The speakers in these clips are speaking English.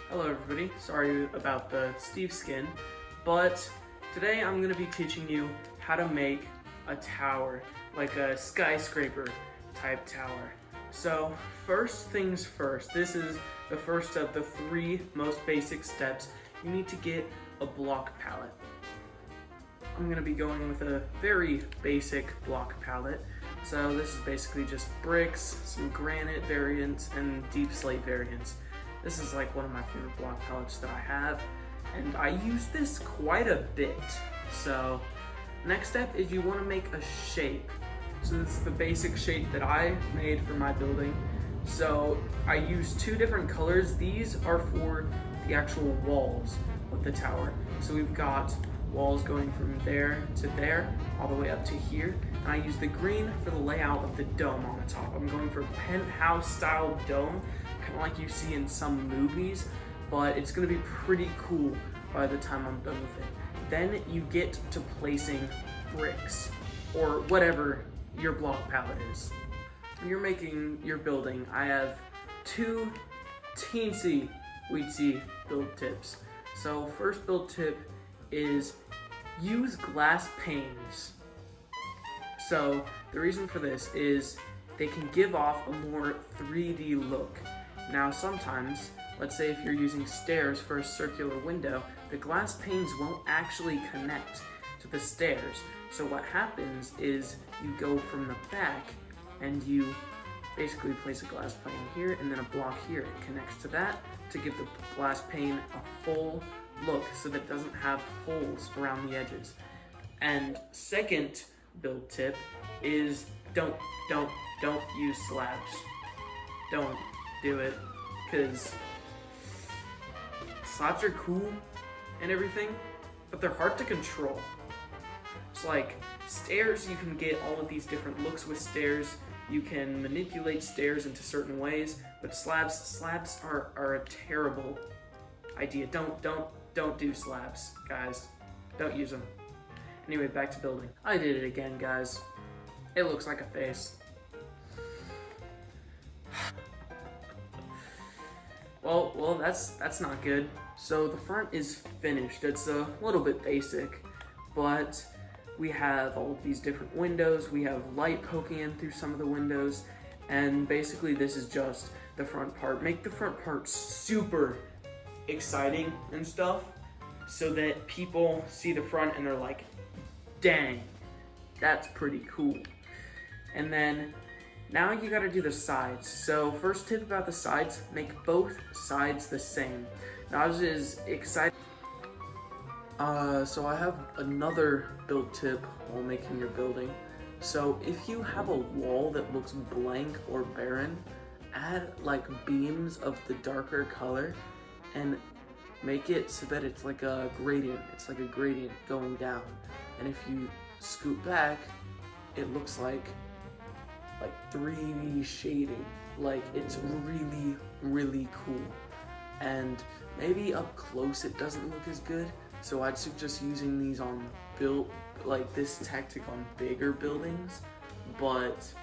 Hello everybody, sorry about the Steve skin, but today I'm going to be teaching you how to make a tower, like a skyscraper type tower. So first things first, this is the first of the 3 most basic steps. You need to get a block palette. I'm going to be going with a very basic block palette. So this is basically just bricks, some granite variants, and deep slate variants. This is like one of my favorite block palettes that I have, and I use this quite a bit. So next step is you want to make a shape. So this is the basic shape that I made for my building. So I use 2 different colors. These are for the actual walls of the tower. So we've got walls going from there to there, all the way up to here. And I use the green for the layout of the dome on the top. I'm going for penthouse style dome, kind of like you see in some movies, but it's gonna be pretty cool by the time I'm done with it. Then you get to placing bricks, or whatever your block palette is. When you're making your building, I have 2 teensy-weensy build tips. So first build tip is use glass panes. So the reason for this is they can give off a more 3D look. Now sometimes, let's say if you're using stairs for a circular window, the glass panes won't actually connect to the stairs. So what happens is you go from the back and you basically place a glass pane here and then a block here. It connects to that to give the glass pane a full look so that it doesn't have holes around the edges. And second build tip is don't use slabs. Don't do it, because slabs are cool and everything, but they're hard to control. It's like stairs, you can get all of these different looks with stairs. You can manipulate stairs into certain ways, but slabs are a terrible idea. Don't do slabs, guys. Don't use them. Anyway, back to building. I did it again, guys. It looks like a face. Well, that's not good. So the front is finished. It's a little bit basic, but we have all of these different windows. We have light poking in through some of the windows, and basically this is just the front part. Make the front part super exciting and stuff so that people see the front and they're like, dang, that's pretty cool. And then now you gotta do the sides. So first tip about the sides, make both sides the same. Now this is exciting. So I have another build tip while making your building. So if you have a wall that looks blank or barren, add like beams of the darker color and make it so that it's like a gradient. It's like a gradient going down. And if you scoot back, it looks like 3D shading. Like it's really, really cool. And maybe up close it doesn't look as good. So I'd suggest using these on this tactic on bigger buildings. But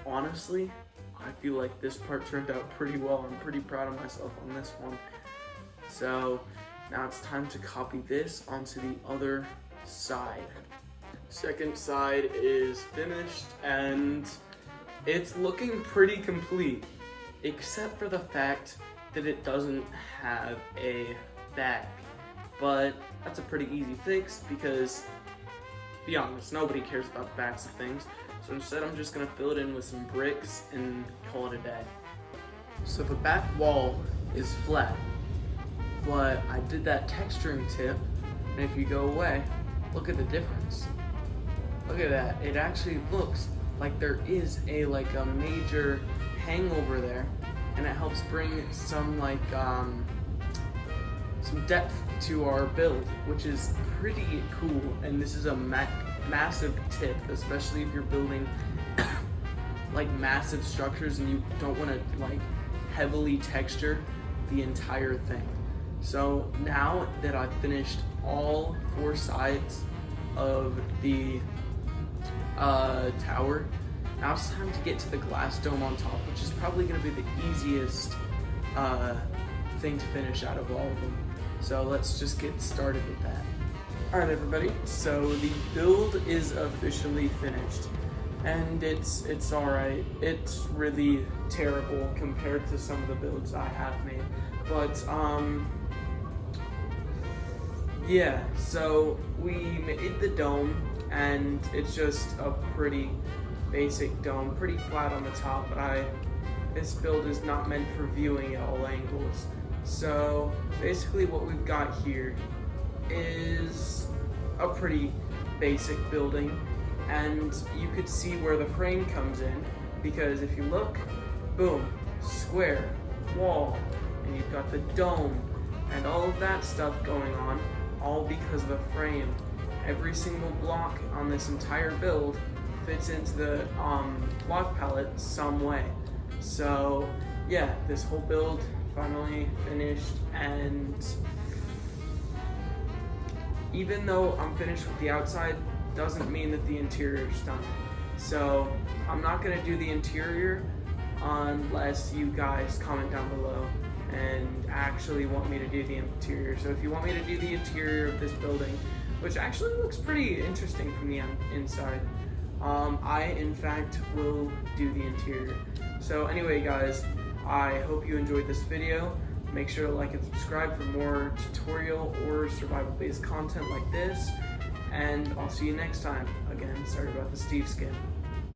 honestly, I feel like this part turned out pretty well. I'm pretty proud of myself on this one. So now it's time to copy this onto the other side. Second side is finished and it's looking pretty complete, except for the fact that it doesn't have a back. But that's a pretty easy fix because, be honest, nobody cares about the backs of things. So instead I'm just gonna fill it in with some bricks and call it a day. So the back wall is flat, but I did that texturing tip, and if you go away, look at the difference. Look at that, it actually looks like there is a major hangover there, and it helps bring some some depth to our build, which is pretty cool. And this is a massive tip, especially if you're building massive structures and you don't want to heavily texture the entire thing. So now that I've finished all 4 sides of the tower, now it's time to get to the glass dome on top, which is probably going to be the easiest thing to finish out of all of them. So let's just get started with that. Alright everybody, so the build is officially finished. And it's alright. It's really terrible compared to some of the builds I have made. But yeah, so we made the dome, and it's just a pretty basic dome, pretty flat on the top, but this build is not meant for viewing at all angles. So basically what we've got here is a pretty basic building, and you could see where the frame comes in, because if you look, boom, square, wall, and you've got the dome, and all of that stuff going on, all because of the frame. Every single block on this entire build fits into the block palette some way. So yeah, this whole build finally finished, and even though I'm finished with the outside, doesn't mean that the interior is done. So I'm not gonna do the interior unless you guys comment down below and actually want me to do the interior. So if you want me to do the interior of this building, which actually looks pretty interesting from the inside, I in fact will do the interior. So anyway guys, I hope you enjoyed this video. Make sure to like and subscribe for more tutorial or survival based content like this, and I'll see you next time. Again, sorry about the Steve skin.